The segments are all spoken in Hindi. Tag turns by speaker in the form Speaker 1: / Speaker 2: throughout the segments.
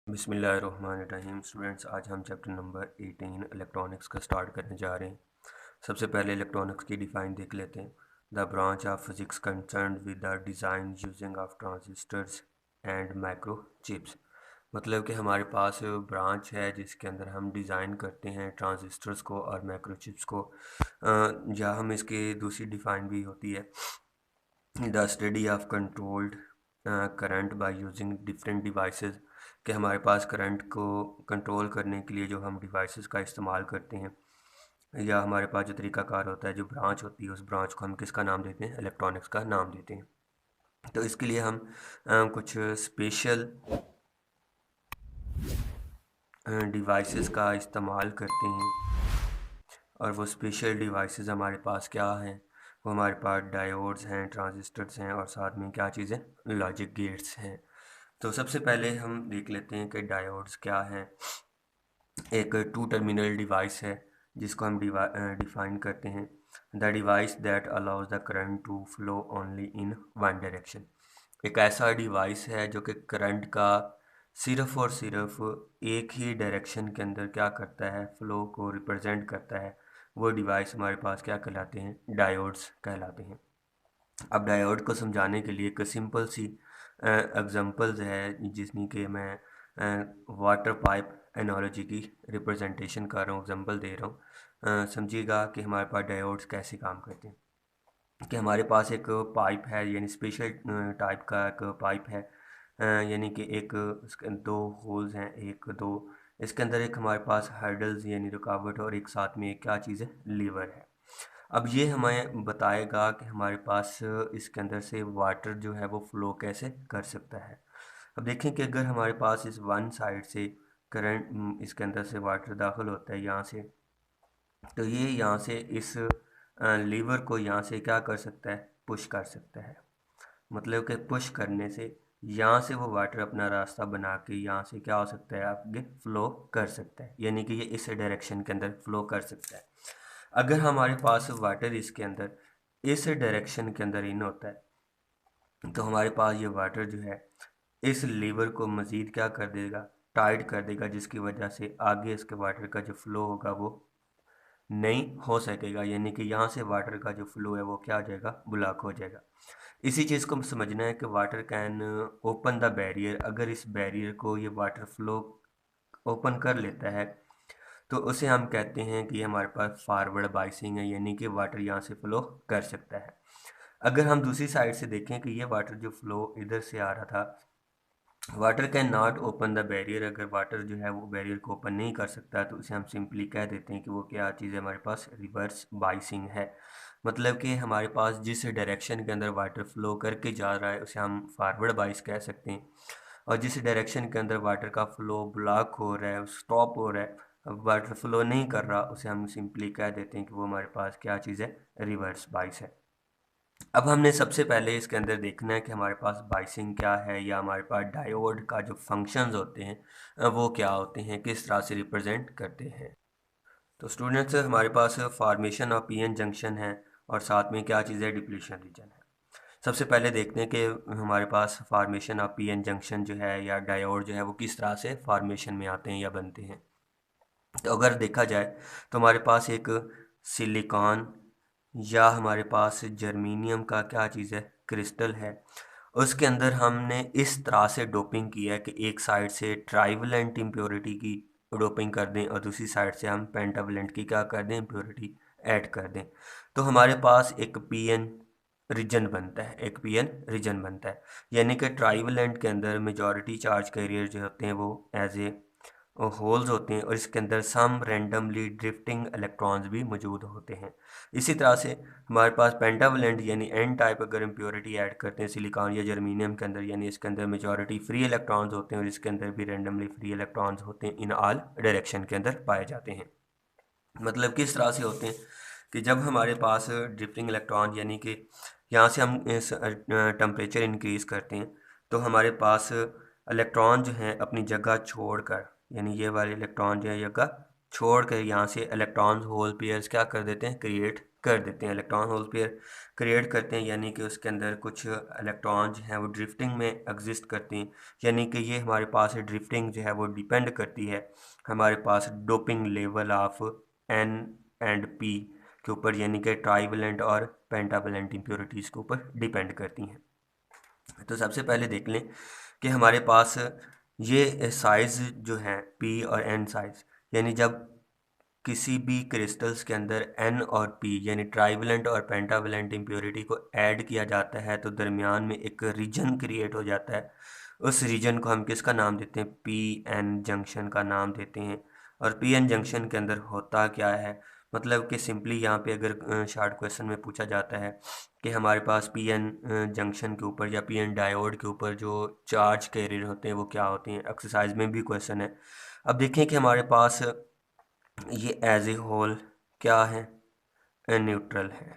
Speaker 1: बिस्मिल्लाहिर्रहमानिर्रहीम। स्टूडेंट्स, आज हम चैप्टर नंबर 18 इलेक्ट्रॉनिक्स का स्टार्ट करने जा रहे हैं। सबसे पहले इलेक्ट्रॉनिक्स की डिफ़ाइन देख लेते हैं। The branch of physics concerned with the design using of transistors and micro chips. मतलब कि हमारे पास ब्रांच है जिसके अंदर हम डिज़ाइन करते हैं ट्रांजिस्टर्स को और माइक्रो चिप्स को। या हम इसकी दूसरी डिफ़ाइन भी होती है the study of controlled current by using different devices, कि हमारे पास करंट को कंट्रोल करने के लिए जो हम डिवाइसेस का इस्तेमाल करते हैं, या हमारे पास जो तरीकाकार होता है, जो ब्रांच होती है, उस ब्रांच को हम किसका नाम देते हैं? इलेक्ट्रॉनिक्स का नाम देते हैं। तो इसके लिए हम कुछ स्पेशल डिवाइसेस का इस्तेमाल करते हैं, और वो स्पेशल डिवाइसेस हमारे पास क्या हैं? वो हमारे पास डायोड्स हैं, ट्रांजिस्टर्स हैं, और साथ में क्या चीज़ें? लॉजिक गेट्स हैं। तो सबसे पहले हम देख लेते हैं कि डायोड्स क्या हैं। एक टू टर्मिनल डिवाइस है जिसको हम डिफाइन करते हैं the device that allows the current to flow only in one direction. एक ऐसा डिवाइस है जो कि करंट का सिर्फ और सिर्फ एक ही डायरेक्शन के अंदर क्या करता है? फ्लो को रिप्रेजेंट करता है। वो डिवाइस हमारे पास क्या कहलाते हैं? डायोड्स कहलाते हैं। अब डायोड को समझाने के लिए एक सिंपल सी एग्जांपल्स है जिसमें कि मैं वाटर पाइप एनालॉजी की रिप्रेजेंटेशन कर रहा हूँ, एग्जांपल दे रहा हूँ। समझिएगा कि हमारे पास डायोड्स कैसे काम करते हैं। कि हमारे पास एक पाइप है, यानी स्पेशल टाइप का एक पाइप है, यानी कि एक उसके दो होल्स हैं, एक दो, इसके अंदर एक हमारे पास हर्डल्स यानी रुकावट, और एक साथ में एक क्या चीज़ है? लीवर है। अब ये हमें बताएगा कि हमारे पास इसके अंदर से वाटर जो है वो फ्लो कैसे कर सकता है। अब देखें कि अगर हमारे पास इस वन साइड से करंट इसके अंदर से वाटर दाखिल होता है यहाँ से, तो ये यहाँ से इस लीवर को यहाँ से क्या कर सकता है? पुश कर सकता है। मतलब कि पुश करने से यहाँ से वो वाटर अपना रास्ता बना के यहाँ से क्या हो सकता है? आगे फ्लो कर सकता है, यानी कि ये इस डायरेक्शन के अंदर फ्लो कर सकता है। अगर हमारे पास वाटर इसके अंदर इस डायरेक्शन के अंदर इन होता है, तो हमारे पास ये वाटर जो है इस लीवर को मज़ीद क्या कर देगा? टाइट कर देगा, जिसकी वजह से आगे इसके वाटर का जो फ्लो होगा वो नहीं हो सकेगा, यानी कि यहाँ से वाटर का जो फ्लो है वो क्या हो जाएगा? ब्लॉक हो जाएगा। इसी चीज़ को समझना है कि water can open the barrier. अगर इस बैरियर को ये वाटर फ्लो ओपन कर लेता है तो उसे हम कहते हैं कि हमारे पास फॉरवर्ड बाइसिंग है, यानी कि वाटर यहाँ से फ्लो कर सकता है। अगर हम दूसरी साइड से देखें कि ये वाटर जो फ्लो इधर से आ रहा था, water can not open the barrier, अगर वाटर जो है वो बैरियर को ओपन नहीं कर सकता तो उसे हम सिंपली कह देते हैं कि वो क्या चीज़ है? हमारे पास रिवर्स बाइसिंग है। मतलब कि हमारे पास जिस डायरेक्शन के अंदर वाटर फ्लो करके जा रहा है उसे हम फॉरवर्ड बाइस कह सकते हैं, और जिस डायरेक्शन के अंदर वाटर का फ्लो ब्लॉक हो रहा है, स्टॉप हो रहा है, वाटर फ्लो नहीं कर रहा, उसे हम सिंपली कह देते हैं कि वो हमारे पास क्या चीज़ है? रिवर्स बाइस है। अब हमने सबसे पहले इसके अंदर देखना है कि हमारे पास बाइसिंग क्या है, या हमारे पास डायोड का जो फंक्शंस होते हैं वो क्या होते हैं, किस तरह से रिप्रेजेंट करते हैं। तो स्टूडेंट्स, हमारे पास फॉर्मेशन ऑफ पीएन जंक्शन है, और साथ में क्या चीज़ है? डिप्लीशन रीजन है। सबसे पहले देखते हैं कि हमारे पास फॉर्मेशन ऑफ पीएन जंक्शन जो है या डायोड जो है वो किस तरह से फॉर्मेशन में आते हैं या बनते हैं। तो अगर देखा जाए तो हमारे पास एक सिलिकॉन या हमारे पास जर्मीनियम का क्या चीज़ है? क्रिस्टल है। उसके अंदर हमने इस तरह से डोपिंग किया है कि एक साइड से ट्राइवलेंट इम्प्योरिटी की डोपिंग कर दें और दूसरी साइड से हम पेंटावलेंट की क्या कर दें? इम्प्योरिटी ऐड कर दें। तो हमारे पास एक पीएन रीजन बनता है, एक पीएन रीजन बनता है, यानी कि ट्राइवलेंट के अंदर मेजॉरिटी चार्ज कैरियर जो होते हैं वो एज ए होल्स होते हैं, और इसके अंदर सम रैंडमली ड्रिफ्टिंग इलेक्ट्रॉन्स भी मौजूद होते हैं। इसी तरह से हमारे पास पेंटावलेंट यानी एन टाइप अगर इम्प्योरिटी ऐड करते हैं सिलिकॉन या जर्मीनियम के अंदर, यानी इसके अंदर मेजॉरिटी फ्री इलेक्ट्रॉन्स होते हैं और इसके अंदर भी रैंडमली फ्री इलेक्ट्रॉन्स होते हैं, इन ऑल डायरेक्शन के अंदर पाए जाते हैं। मतलब किस तरह से होते हैं कि जब हमारे पास ड्रिफ्टिंग इलेक्ट्रॉन, यानी कि यहाँ से हम इस टेम्परेचर इंक्रीज़ करते हैं, तो हमारे पास इलेक्ट्रॉन जो हैं अपनी जगह छोड़कर, यानी ये वाले इलेक्ट्रॉन जो है जगह छोड़ कर यहाँ से इलेक्ट्रॉन होल पेयर्स क्या कर देते हैं? क्रिएट कर देते हैं, इलेक्ट्रॉन होल पेयर क्रिएट करते हैं, यानी कि उसके अंदर कुछ इलेक्ट्रॉन जो हैं वो ड्रिफ्टिंग में एग्जिस्ट करते हैं, यानी कि ये हमारे पास ड्रिफ्टिंग जो है वो डिपेंड करती है हमारे पास doping level of N and P के ऊपर, यानी कि ट्राईवेलेंट और पेंटावेलेंट इम्प्योरिटीज़ के ऊपर डिपेंड करती हैं। तो सबसे पहले देख लें कि हमारे पास ये साइज़ जो है पी और एन साइज़, यानी जब किसी भी क्रिस्टल्स के अंदर एन और पी यानी ट्राईवेलेंट और पेंटावेलेंट इम्प्योरिटी को ऐड किया जाता है तो दरमियान में एक रीजन क्रिएट हो जाता है। उस रीजन को हम किसका नाम देते हैं? पी एन जंक्शन का नाम देते हैं। और पी एन जंक्शन के अंदर होता क्या है, मतलब कि सिंपली यहाँ पे अगर शॉर्ट क्वेश्चन में पूछा जाता है कि हमारे पास पी एन जंक्शन के ऊपर या पी एन डायोड के ऊपर जो चार्ज कैरियर होते हैं वो क्या होते हैं, एक्सरसाइज में भी क्वेश्चन है। अब देखें कि हमारे पास ये एज ए होल क्या है? न्यूट्रल है।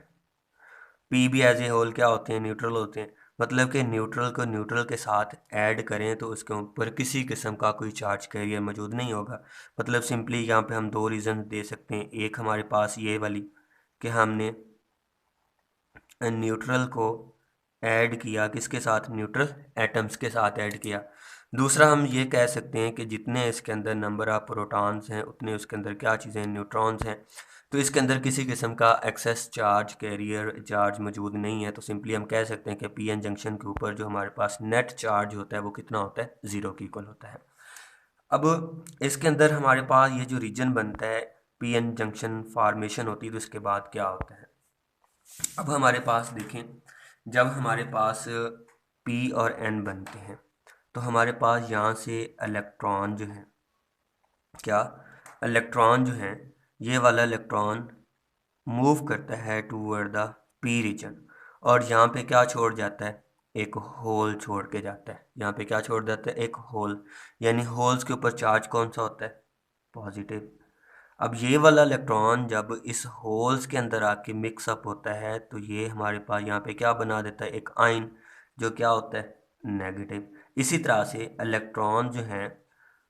Speaker 1: पी भी एज ए होल क्या होते हैं? न्यूट्रल होते हैं। मतलब कि न्यूट्रल को न्यूट्रल के साथ ऐड करें तो उसके ऊपर किसी किस्म का कोई चार्ज कैरियर मौजूद नहीं होगा। मतलब सिंपली यहाँ पे हम दो रीज़न दे सकते हैं। एक हमारे पास ये वाली कि हमने न्यूट्रल को ऐड किया किसके साथ? न्यूट्रल एटम्स के साथ ऐड किया। दूसरा हम ये कह सकते हैं कि जितने इसके अंदर नंबर ऑफ प्रोटॉन्स हैं उतने उसके अंदर क्या चीज़ें? न्यूट्रॉन्स हैं। तो इसके अंदर किसी किस्म का एक्सेस चार्ज कैरियर चार्ज मौजूद नहीं है। तो सिंपली हम कह सकते हैं कि पी एन जंक्शन के ऊपर जो हमारे पास नेट चार्ज होता है वो कितना होता है? ज़ीरो के इक्वल होता है। अब इसके अंदर हमारे पास ये जो रीजन बनता है, पी एन जंक्शन फॉर्मेशन होती है, तो इसके बाद क्या होता है? अब हमारे पास देखें, जब हमारे पास पी और एन बनते हैं तो हमारे पास यहाँ से इलेक्ट्रॉन जो है, क्या इलेक्ट्रॉन जो है, ये वाला इलेक्ट्रॉन मूव करता है टूवर्ड द पी रीजन और यहाँ पे क्या छोड़ जाता है? एक होल छोड़ के जाता है। यहाँ पे क्या छोड़ जाता है? एक होल। यानी होल्स के ऊपर चार्ज कौन सा होता है? पॉजिटिव। अब ये वाला इलेक्ट्रॉन जब इस होल्स के अंदर आके मिक्सअप होता है तो ये हमारे पास यहाँ पे क्या बना देता है? एक आयन, जो क्या होता है? नेगेटिव। इसी तरह से इलेक्ट्रॉन जो हैं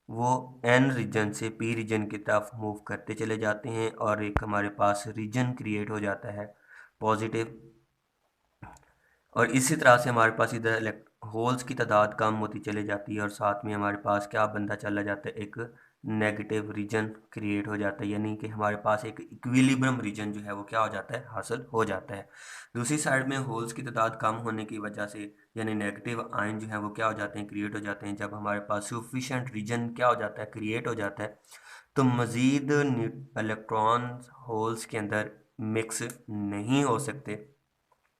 Speaker 1: वो एन रीजन से पी रीजन की तरफ मूव करते चले जाते हैं और एक हमारे पास रीजन क्रिएट हो जाता है पॉजिटिव। और इसी तरह से हमारे पास इधर होल्स की तादाद कम होती चली जाती है और साथ में हमारे पास क्या बनता चला जाता है? एक नेगेटिव रीजन क्रिएट हो जाता है, यानी कि हमारे पास एक इक्विलिब्रियम रीजन जो है वो क्या हो जाता है? हासिल हो जाता है। दूसरी साइड में होल्स की तादाद कम होने की वजह से यानी नेगेटिव आयन जो है वो क्या हो जाते हैं? क्रिएट हो जाते हैं। जब हमारे पास सफिशेंट रीजन क्या हो जाता है? क्रिएट हो जाता है, तो मज़ीद इलेक्ट्रॉन होल्स के अंदर मिक्स नहीं हो सकते।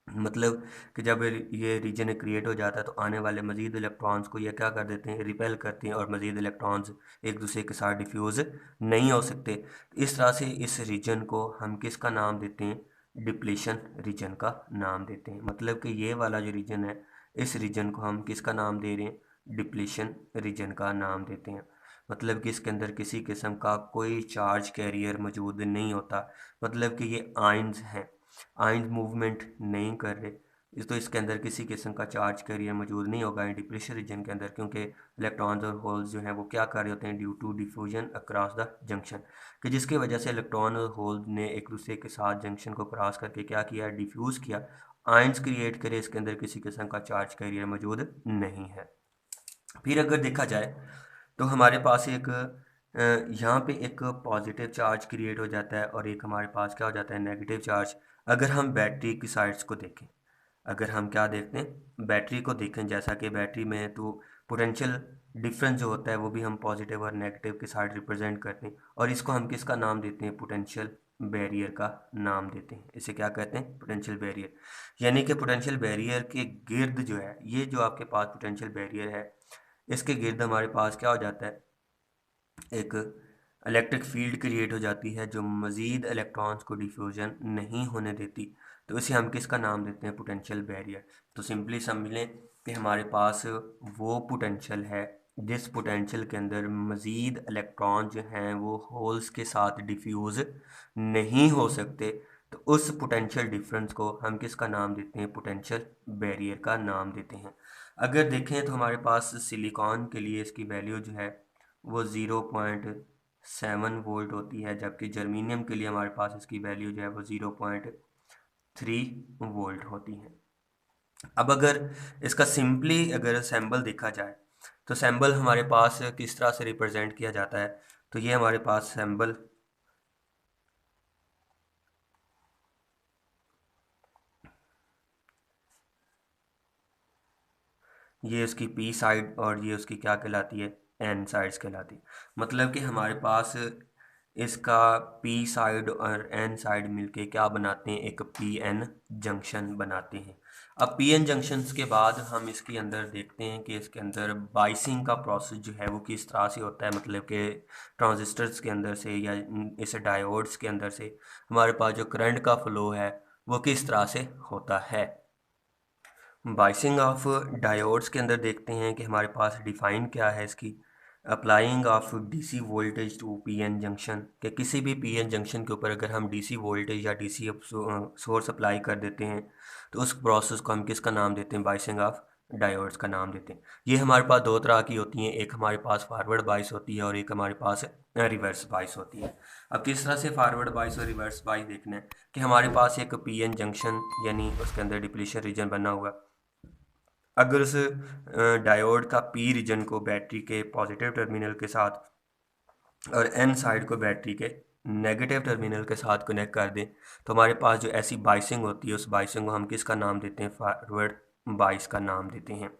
Speaker 1: मतलब कि जब ये रीजन क्रिएट हो जाता है तो आने वाले मज़ीद इलेक्ट्रॉन्स को ये क्या कर देते हैं? रिपेल करते हैं और मज़ीद इलेक्ट्रॉन्स एक दूसरे के साथ डिफ्यूज़ नहीं हो सकते। इस तरह से इस रीजन को हम किसका नाम देते हैं? डिप्लीशन रीजन का नाम देते हैं। मतलब कि ये वाला जो रीजन है, इस रीजन को हम किसका नाम दे रहे हैं? डिप्लीशन रीजन का नाम देते हैं। मतलब कि इसके अंदर किसी किस्म का कोई चार्ज कैरियर मौजूद नहीं होता। मतलब कि ये आयंस हैं, आयंस मूवमेंट नहीं कर रहे, तो इसके अंदर किसी किस्म का चार्ज कैरियर मौजूद नहीं होगा डिप्रेशन रीजन के अंदर, क्योंकि इलेक्ट्रॉन्स और होल्स जो हैं वो क्या कर रहे होते हैं? Due to diffusion across the junction, कि जिसकी वजह से इलेक्ट्रॉन और होल ने एक दूसरे के साथ जंक्शन को क्रॉस करके क्या किया? डिफ्यूज़ किया, आयंस क्रिएट करे। इसके अंदर किसी किस्म का चार्ज कैरियर मौजूद नहीं है। फिर अगर देखा जाए तो हमारे पास एक यहाँ पे एक पॉजिटिव चार्ज क्रिएट हो जाता है और एक हमारे पास क्या हो जाता है? Negative charge. अगर हम बैटरी की साइड्स को देखें, अगर हम क्या देखते हैं? बैटरी को देखें, जैसा कि बैटरी में तो पोटेंशियल डिफरेंस जो होता है वो भी हम पॉजिटिव और नेगेटिव के साइड रिप्रेजेंट करते हैं और इसको हम किसका नाम देते हैं? पोटेंशियल बैरियर का नाम देते हैं। इसे क्या कहते हैं? Potential barrier. यानी कि पोटेंशियल बैरियर के गिर्द जो है, ये जो आपके पास पोटेंशियल बैरियर है, इसके गिर्द हमारे पास क्या हो जाता है? एक इलेक्ट्रिक फील्ड क्रिएट हो जाती है जो मज़ीद इलेक्ट्रॉन्स को डिफ्यूजन नहीं होने देती। तो इसे हम किसका नाम देते हैं? Potential barrier. तो सिंपली समझ लें कि हमारे पास वो पोटेंशियल है जिस पोटेंशियल के अंदर मज़ीद इलेक्ट्रॉन जो हैं वो होल्स के साथ डिफ्यूज़ नहीं हो सकते। तो उस पोटेंशियल डिफरेंस को हम किसका नाम देते हैं? पोटेंशियल बैरियर का नाम देते हैं। अगर देखें तो हमारे पास सिलिकॉन के लिए इसकी वैल्यू जो है वो 0.0 7 वोल्ट होती है, जबकि जर्मीनियम के लिए हमारे पास इसकी वैल्यू जो है वो 0.3 वोल्ट होती है। अब अगर इसका सिंपली अगर सैम्बल देखा जाए तो सैम्बल हमारे पास किस तरह से रिप्रेजेंट किया जाता है, तो ये हमारे पास सैम्बल ये उसकी पी साइड और ये उसकी क्या कहलाती है, एन साइड्स कहलाती है। मतलब कि हमारे पास इसका पी साइड और एन साइड मिलके क्या बनाते हैं, एक पी एन जंक्शन बनाते हैं। अब पी एन जंक्शंस के बाद हम इसके अंदर देखते हैं कि इसके अंदर बाइसिंग का प्रोसेस जो है वो किस तरह से होता है। मतलब कि ट्रांजिस्टर्स के अंदर से या इस डायोड्स के अंदर से हमारे पास जो करंट का फ्लो है वो किस तरह से होता है। बाइसिंग ऑफ डायोड्स के अंदर देखते हैं कि हमारे पास डिफाइन क्या है इसकी, applying of DC voltage to PN junction, कि किसी भी पीएन जंक्शन के ऊपर अगर हम डीसी वोल्टेज या डीसी सोर्स अप्लाई कर देते हैं तो उस प्रोसेस को हम किसका नाम देते हैं, बाइसिंग ऑफ डायोड्स का नाम देते हैं। ये हमारे पास दो तरह की होती हैं, एक हमारे पास फॉरवर्ड बाइस होती है और एक हमारे पास रिवर्स बाइस होती है। अब किस तरह से फॉरवर्ड बाइस और रिवर्स बाइस देखना है कि हमारे पास एक पीएन जंक्शन यानी उसके अंदर डिप्लीशन रीजन बना हुआ, अगर उस डायोड का पी रीजन को बैटरी के पॉजिटिव टर्मिनल के साथ और एन साइड को बैटरी के नेगेटिव टर्मिनल के साथ कनेक्ट कर दें तो हमारे पास जो ऐसी बाइसिंग होती है उस बाइसिंग को हम किसका नाम देते हैं, फॉरवर्ड बाइस का नाम देते हैं।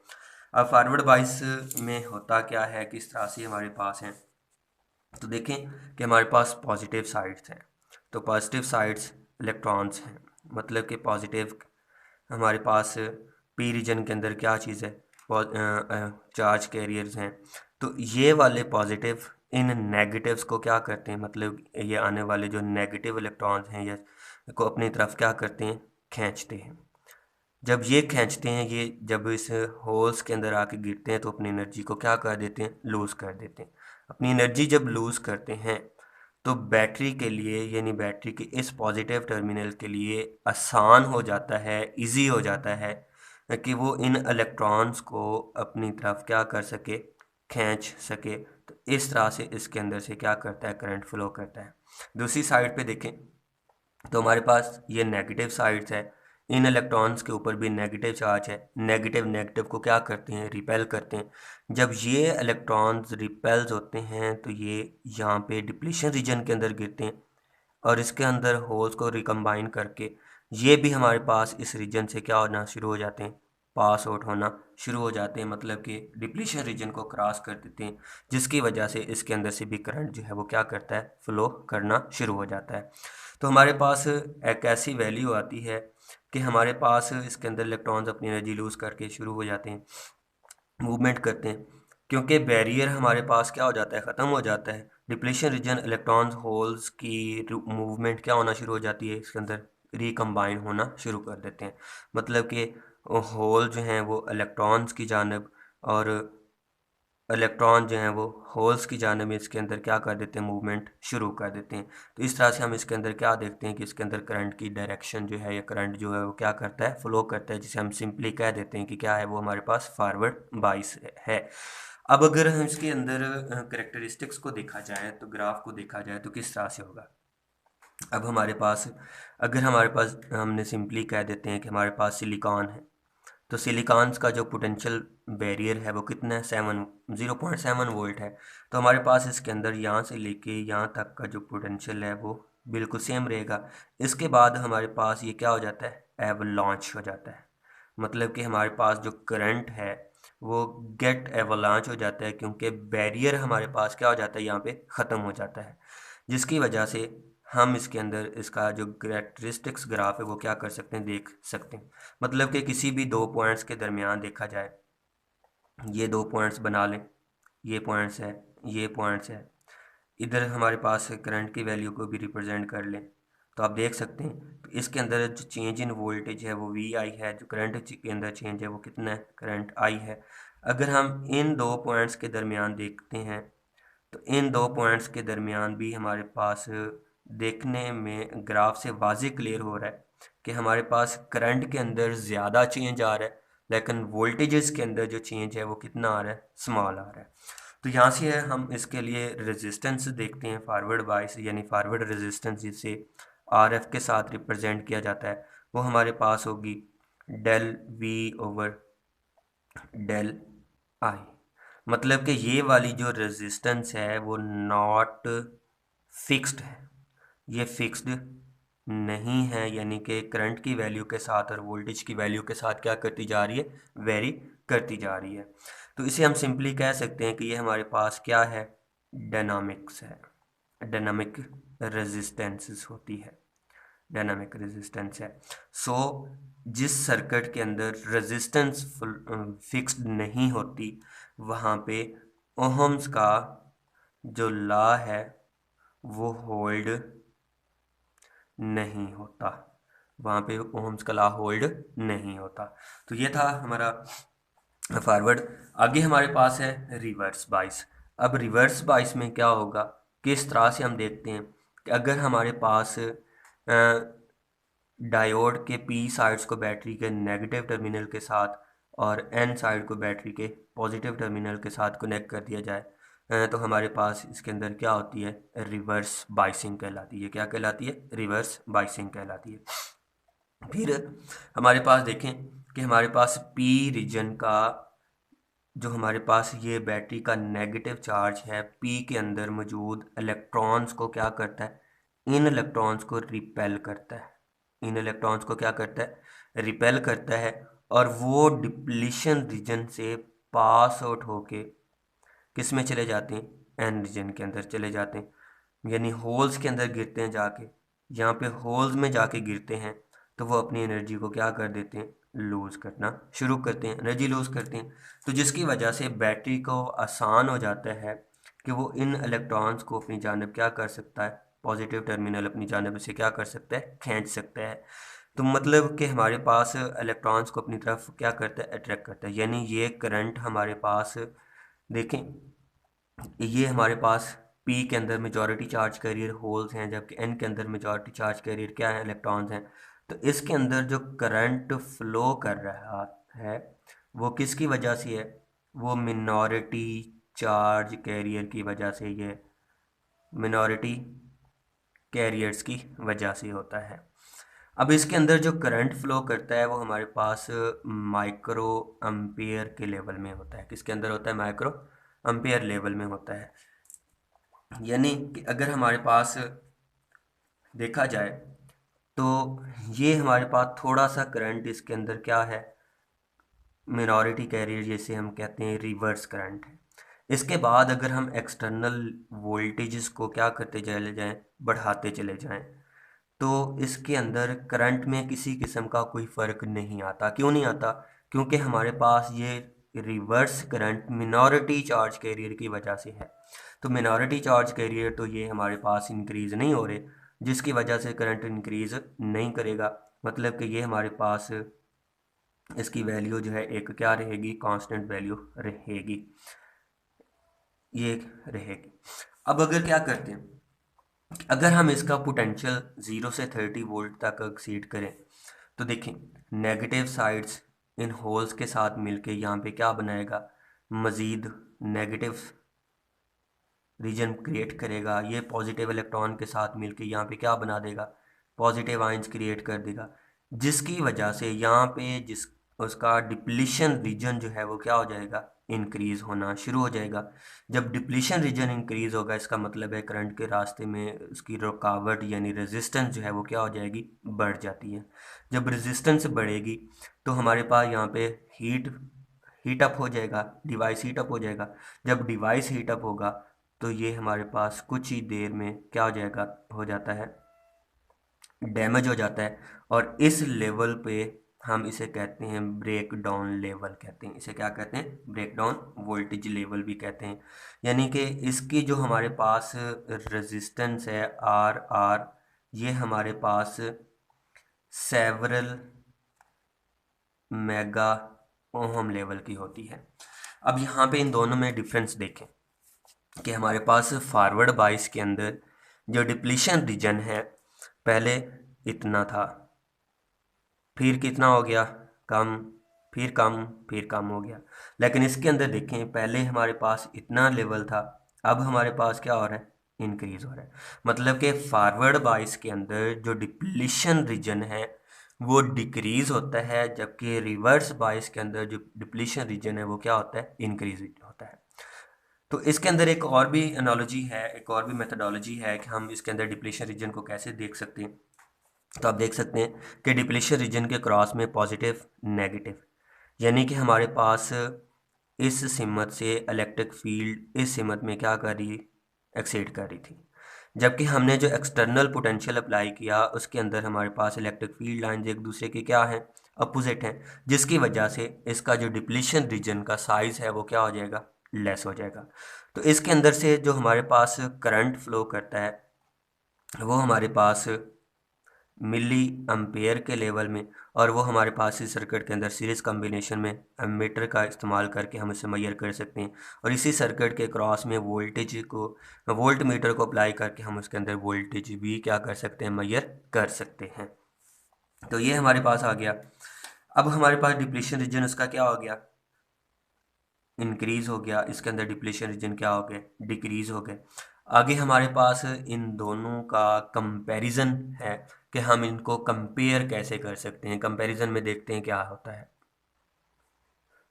Speaker 1: अब फॉरवर्ड बाइस में होता क्या है, किस तरह से हमारे पास है, तो देखें कि हमारे पास पॉजिटिव साइड्स हैं, तो पॉजिटिव साइड्स इलेक्ट्रॉन्स हैं, मतलब कि पॉजिटिव हमारे पास पी रीजन के अंदर क्या चीज़ है, चार्ज कैरियर्स हैं। तो ये वाले पॉजिटिव इन नेगेटिव्स को क्या करते हैं, मतलब ये आने वाले जो नेगेटिव इलेक्ट्रॉन्स हैं या को अपनी तरफ क्या करते हैं, खींचते हैं। जब ये खींचते हैं, ये जब इस होल्स के अंदर आके गिरते हैं तो अपनी एनर्जी को क्या कर देते हैं, लूज़ कर देते हैं। अपनी एनर्जी जब लूज़ करते हैं तो बैटरी के लिए यानी बैटरी के इस पॉजिटिव टर्मिनल के लिए आसान हो जाता है, इजी हो जाता है कि वो इन इलेक्ट्रॉन्स को अपनी तरफ क्या कर सके, खींच सके। तो इस तरह से इसके अंदर से क्या करता है, करंट फ्लो करता है। दूसरी साइड पे देखें तो हमारे पास ये नेगेटिव साइड्स है, इन इलेक्ट्रॉन्स के ऊपर भी नेगेटिव चार्ज है, नेगेटिव नेगेटिव को क्या करते हैं, रिपेल करते हैं। जब ये इलेक्ट्रॉन्स रिपेल्स होते हैं तो ये यहाँ पे डिप्लीशन रीजन के अंदर गिरते हैं और इसके अंदर होल्स को रिकम्बाइन करके ये भी हमारे पास इस रीजन से क्या होना शुरू हो जाते हैं, पास आउट होना शुरू हो जाते हैं, मतलब कि डिप्लीशन रीजन को क्रॉस कर देते हैं, जिसकी वजह से इसके अंदर से भी करंट जो है वो क्या करता है, फ्लो करना शुरू हो जाता है। तो हमारे पास एक ऐसी वैल्यू आती है कि हमारे पास इसके अंदर इलेक्ट्रॉन्स अपनी एनर्जी लूज़ करके शुरू हो जाते हैं, मूवमेंट करते हैं, क्योंकि बैरियर हमारे पास क्या हो जाता है, ख़त्म हो जाता है। डिप्लीशन रीजन इलेक्ट्रॉन्स होल्स की मूवमेंट क्या होना शुरू हो जाती है, इसके अंदर रिकम्बाइन होना शुरू कर देते हैं। मतलब कि होल जो हैं वो इलेक्ट्रॉन्स की जानब और इलेक्ट्रॉन जो हैं वो होल्स की जानब में इसके अंदर क्या कर देते हैं, मूवमेंट शुरू कर देते हैं। तो इस तरह से हम इसके अंदर क्या देखते हैं कि इसके अंदर करंट की डायरेक्शन जो है या करंट जो है वो क्या करता है, फ्लो करता है, जिसे हम सिंपली कह देते हैं कि क्या है वो हमारे पास फॉरवर्ड बाइस है। अब अगर हम इसके अंदर करेक्टरिस्टिक्स को देखा जाए तो ग्राफ को देखा जाए तो किस तरह से होगा। अब हमारे पास अगर हमारे पास हमने सिंपली कह देते हैं कि हमारे पास सिलिकॉन है, तो सिलिकॉन्स का जो पोटेंशियल बैरियर है वो कितना है, 0.7 वोल्ट है। तो हमारे पास इसके अंदर यहाँ से लेके यहाँ तक का जो पोटेंशियल है वो बिल्कुल सेम रहेगा। इसके बाद हमारे पास ये क्या हो जाता है, एवलांच हो जाता है, मतलब कि हमारे पास जो करंट है वो गेट एवलांच हो जाता है, क्योंकि बैरियर हमारे पास क्या हो जाता है, यहाँ पे ख़त्म हो जाता है, जिसकी वजह से हम इसके अंदर इसका जो करेक्टरिस्टिक्स ग्राफ है वो क्या कर सकते हैं, देख सकते हैं। मतलब कि किसी भी दो पॉइंट्स के दरमियान देखा जाए, ये दो पॉइंट्स बना लें, ये पॉइंट्स है, ये पॉइंट्स है, इधर हमारे पास करंट की वैल्यू को भी रिप्रेजेंट कर लें तो आप देख सकते हैं तो इसके अंदर जो चेंज इन वोल्टेज है वो वी आई है, जो करंट के अंदर चेंज है वो कितना है, करंट आई है। अगर हम इन दो पॉइंट्स के दरमियान देखते हैं तो इन दो पॉइंट्स के दरमियान भी हमारे पास देखने में ग्राफ से वाज़े क्लियर हो रहा है कि हमारे पास करंट के अंदर ज़्यादा चेंज आ रहा है, लेकिन वोल्टेजेस के अंदर जो चेंज है वो कितना आ रहा है, स्मॉल आ रहा है। तो यहाँ से हम इसके लिए रेजिस्टेंस देखते हैं, फॉरवर्ड बाइस यानी फॉरवर्ड रेजिस्टेंस जिसे आर एफ के साथ रिप्रेजेंट किया जाता है, वो हमारे पास होगी del V over del I. मतलब कि ये वाली जो रेजिस्टेंस है वो नॉट फिक्स्ड है, ये फिक्स्ड नहीं है, यानी कि करंट की वैल्यू के साथ और वोल्टेज की वैल्यू के साथ क्या करती जा रही है, वेरी करती जा रही है। तो इसे हम सिंपली कह सकते हैं कि ये हमारे पास क्या है, डायनामिक्स है, डायनामिक रेजिस्टेंसेस होती है, डायनामिक रेजिस्टेंस है। सो जिस सर्किट के अंदर रेजिस्टेंस फिक्स्ड नहीं होती वहाँ पे ओहम्स का जो लॉ है वो होल्ड नहीं होता, वहाँ पे ओहम्स का लॉ होल्ड नहीं होता। तो ये था हमारा फॉरवर्ड। आगे हमारे पास है रिवर्स बाइस। अब रिवर्स बाइस में क्या होगा, किस तरह से हम देखते हैं कि अगर हमारे पास डायोड के पी साइड्स को बैटरी के नेगेटिव टर्मिनल के साथ और एन साइड को बैटरी के पॉजिटिव टर्मिनल के साथ कनेक्ट कर दिया जाए, तो हमारे पास इसके अंदर क्या होती है, रिवर्स बाइसिंग कहलाती है। क्या कहलाती है, रिवर्स बाइसिंग कहलाती है। फिर हमारे पास देखें कि हमारे पास पी रीजन का जो हमारे पास ये बैटरी का नेगेटिव चार्ज है, पी के अंदर मौजूद इलेक्ट्रॉन्स को क्या करता है, इन इलेक्ट्रॉन्स को रिपेल करता है, इन इलेक्ट्रॉन्स को क्या करता है, रिपेल करता है, और वो डिप्लीशन रीजन से पास आउट होके किस में चले जाते हैं, एन रीजन के अंदर चले जाते हैं, यानी होल्स के अंदर गिरते हैं जाके। यहाँ पे होल्स में जाके गिरते हैं तो वो अपनी एनर्जी को क्या कर देते हैं, लूज़ करना शुरू करते हैं, एनर्जी लूज़ करते हैं। तो जिसकी वजह से बैटरी को आसान हो जाता है कि वो इन इलेक्ट्रॉन्स को अपनी जानब क्या कर सकता है, पॉजिटिव टर्मिनल अपनी जानब से क्या कर सकता है, खींच सकता है। तो मतलब कि हमारे पास इलेक्ट्रॉन्स को अपनी तरफ क्या करता है, अट्रैक्ट करता है। यानी ये करंट हमारे पास देखें, ये हमारे पास पी के अंदर मेजॉरिटी चार्ज कैरियर होल्स हैं, जबकि एन के अंदर मेजॉरिटी चार्ज कैरियर क्या है, इलेक्ट्रॉन्स हैं। तो इसके अंदर जो करंट फ्लो कर रहा है वो किसकी वजह से है, वो मिनॉरिटी चार्ज कैरियर की वजह से, ये मिनॉरिटी कैरियर्स की वजह से होता है। अब इसके अंदर जो करंट फ्लो करता है वो हमारे पास माइक्रो एम्पियर के लेवल में होता है। किसके अंदर होता है, माइक्रो एम्पियर लेवल में होता है। यानी कि अगर हमारे पास देखा जाए तो ये हमारे पास थोड़ा सा करंट इसके अंदर क्या है, मिनॉरिटी कैरियर जैसे हम कहते हैं, रिवर्स करंट है। इसके बाद अगर हम एक्सटर्नल वोल्टेजेस को क्या करते चले जाएं, बढ़ाते चले जाएं, तो इसके अंदर करंट में किसी किस्म का कोई फ़र्क नहीं आता। क्यों नहीं आता, क्योंकि हमारे पास ये reverse current minority charge carrier की वजह से है। तो मिनॉरिटी चार्ज कैरियर तो ये हमारे पास इंक्रीज़ नहीं हो रहे, जिसकी वजह से करंट इंक्रीज़ नहीं करेगा। मतलब कि ये हमारे पास इसकी वैल्यू जो है एक क्या रहेगी, कांस्टेंट वैल्यू रहेगी, ये रहेगी। अब अगर क्या करते हैं, अगर हम इसका पोटेंशियल 0 से 30 वोल्ट तक एक्सीड करें तो देखें नेगेटिव साइड्स इन होल्स के साथ मिलके यहाँ पे क्या बनाएगा, मज़ीद नेगेटिव रीजन क्रिएट करेगा। ये पॉजिटिव इलेक्ट्रॉन के साथ मिलके यहाँ पे क्या बना देगा, पॉजिटिव आइंस क्रिएट कर देगा, जिसकी वजह से यहाँ पे जिस उसका डिप्लीशन रीजन जो है वो क्या हो जाएगा, इंक्रीज़ होना शुरू हो जाएगा। जब डिप्लीशन रीजन इंक्रीज़ होगा इसका मतलब है करंट के रास्ते में उसकी रुकावट यानी रेजिस्टेंस जो है वो क्या हो जाएगी, बढ़ जाती है। जब रेजिस्टेंस बढ़ेगी तो हमारे पास यहाँ पे हीट अप हो जाएगा, डिवाइस हीट अप हो जाएगा। जब डिवाइस हीट अप होगा तो ये हमारे पास कुछ ही देर में क्या हो जाएगा, हो जाता है, डैमेज हो जाता है। और इस लेवल पे हम इसे कहते हैं ब्रेक डाउन लेवल कहते हैं। इसे क्या कहते हैं, ब्रेक डाउन वोल्टेज लेवल भी कहते हैं। यानी कि इसकी जो हमारे पास रेजिस्टेंस है आर आर, ये हमारे पास सेवरल मेगा ओहम लेवल की होती है। अब यहाँ पे इन दोनों में डिफरेंस देखें कि हमारे पास फॉरवर्ड बाइस के अंदर जो डिप्लीशन रीजन है पहले इतना था, फिर कितना हो गया, कम, फिर कम हो गया। लेकिन इसके अंदर देखें, पहले हमारे पास इतना लेवल था, अब हमारे पास क्या हो रहा है, इंक्रीज हो रहा है। मतलब कि फॉरवर्ड बाइस के अंदर जो डिप्लीशन रीजन है वो डिक्रीज होता है, जबकि रिवर्स बाइस के अंदर जो डिप्लीशन रीजन है वो क्या होता है, इंक्रीज होता है। तो इसके अंदर एक और भी एनालॉजी है, एक और भी मेथडोलॉजी है कि हम इसके अंदर डिप्लीशन रीजन को कैसे देख सकते हैं। तो आप देख सकते हैं कि डिप्लीशन रीजन के क्रॉस में पॉजिटिव नेगेटिव, यानी कि हमारे पास इस सिमत से इलेक्ट्रिक फील्ड इस सिमत में क्या कर रही, एक्सीड कर रही थी, जबकि हमने जो एक्सटर्नल पोटेंशियल अप्लाई किया उसके अंदर हमारे पास इलेक्ट्रिक फील्ड लाइंस एक दूसरे की क्या हैं, अपोजिट हैं, जिसकी वजह से इसका जो डिप्लीशन रीजन का साइज़ है वो क्या हो जाएगा, लेस हो जाएगा। तो इसके अंदर से जो हमारे पास करंट फ्लो करता है वो हमारे पास मिली एम्पेयर के लेवल में, और वो हमारे पास इस सर्किट के अंदर सीरीज कॉम्बिनेशन में एमीटर का इस्तेमाल करके हम इसे मेजर कर सकते हैं। और इसी सर्किट के क्रॉस में वोल्टेज को, वोल्ट मीटर को अप्लाई करके हम उसके अंदर वोल्टेज भी क्या कर सकते हैं, मेजर कर सकते हैं। तो ये हमारे पास आ गया। अब हमारे पास डिप्लीशन रीजन उसका क्या हो गया, इंक्रीज हो गया। इसके अंदर डिप्लीशन रीजन क्या हो गया, डिक्रीज हो गए। आगे हमारे पास इन दोनों का कंपैरिजन है कि हम इनको कंपेयर कैसे कर सकते हैं। कंपैरिजन में देखते हैं क्या होता है।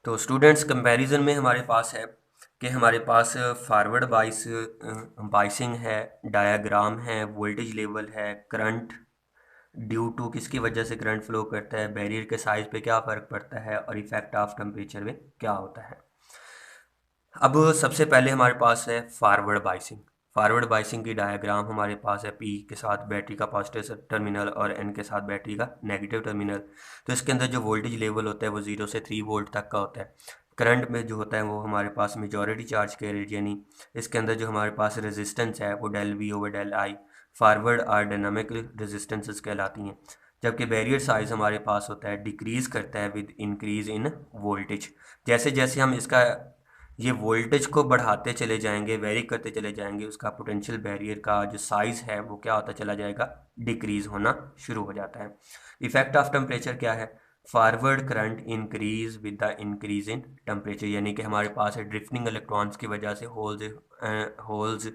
Speaker 1: तो स्टूडेंट्स, कंपैरिजन में हमारे पास है कि हमारे पास फॉरवर्ड बाइसिंग है, डायग्राम है, वोल्टेज लेवल है, करंट ड्यू टू किसकी वजह से करंट फ्लो करता है, बैरियर के साइज पे क्या फ़र्क पड़ता है, और इफेक्ट ऑफ टेम्परेचर में क्या होता है। अब सबसे पहले हमारे पास है फॉरवर्ड बाइसिंग। फॉरवर्ड बाइसिंग की डायग्राम हमारे पास है, पी के साथ बैटरी का पॉजिटिव टर्मिनल और एन के साथ बैटरी का नेगेटिव टर्मिनल। तो इसके अंदर जो वोल्टेज लेवल होता है वो 0 से 3 वोल्ट तक का होता है। करंट में जो होता है वो हमारे पास मेजॉरिटी चार्ज कैरियर, यानी इसके अंदर जो हमारे पास रेजिस्टेंस है वो del V over del I forward और डायनामिक रेजिस्टेंसेस कहलाती हैं। जबकि बैरियर साइज हमारे पास होता है डिक्रीज़ करता है विद इंक्रीज इन वोल्टेज। जैसे जैसे हम इसका ये वोल्टेज को बढ़ाते चले जाएंगे, वेरी करते चले जाएंगे, उसका पोटेंशियल बैरियर का जो साइज़ है वो क्या होता चला जाएगा, डिक्रीज़ होना शुरू हो जाता है। इफेक्ट ऑफ टेम्परेचर क्या है, forward current increase with the increase in temperature, यानी कि हमारे पास ड्रिफ्टिंग इलेक्ट्रॉन्स की वजह से holes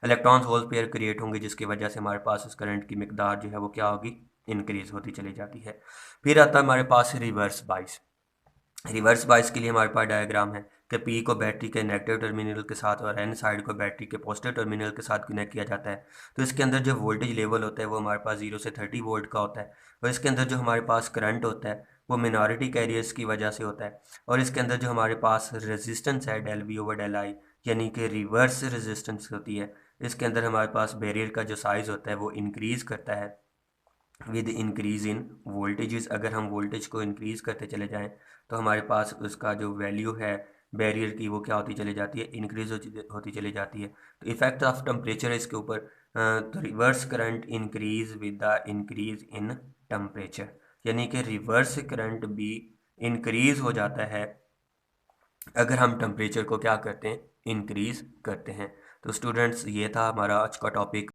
Speaker 1: electrons hole pair create होंगे, जिसकी वजह से हमारे पास उस करंट की मिकदार जो है वो क्या होगी, इंक्रीज होती चली जाती है। फिर आता है हमारे पास रिवर्स बाइस। रिवर्स बाइस के लिए हमारे पास डायग्राम है कि पी को बैटरी के नेगेटिव टर्मिनल के साथ और एन साइड को बैटरी के पॉजिटिव टर्मिनल के साथ कनेक्ट किया जाता है। तो इसके अंदर जो वोल्टेज लेवल होता है वो हमारे पास 0 से 30 वोल्ट का होता है, और इसके अंदर जो हमारे पास करंट होता है वो मिनॉरिटी कैरियर्स की वजह से होता है। और इसके अंदर जो हमारे पास रेजिस्टेंस है del V over del I, यानी कि रिवर्स रेजिस्टेंस होती है। इसके अंदर हमारे पास बैरियर का जो साइज़ होता है वो इंक्रीज़ करता है विद इंक्रीज इन वोल्टेजेस। अगर हम वोल्टेज को इंक्रीज़ करते चले जाएं तो हमारे पास उसका जो वैल्यू है बैरियर की वो क्या होती चली जाती है, इंक्रीज होती चली जाती है। तो इफेक्ट ऑफ टेम्परेचर है इसके ऊपर। तो reverse current increase with the increase in temperature, यानी कि रिवर्स करंट भी इंक्रीज हो जाता है अगर हम टेम्परेचर को क्या करते हैं, इंक्रीज करते हैं। तो स्टूडेंट्स, ये था हमारा आज का टॉपिक।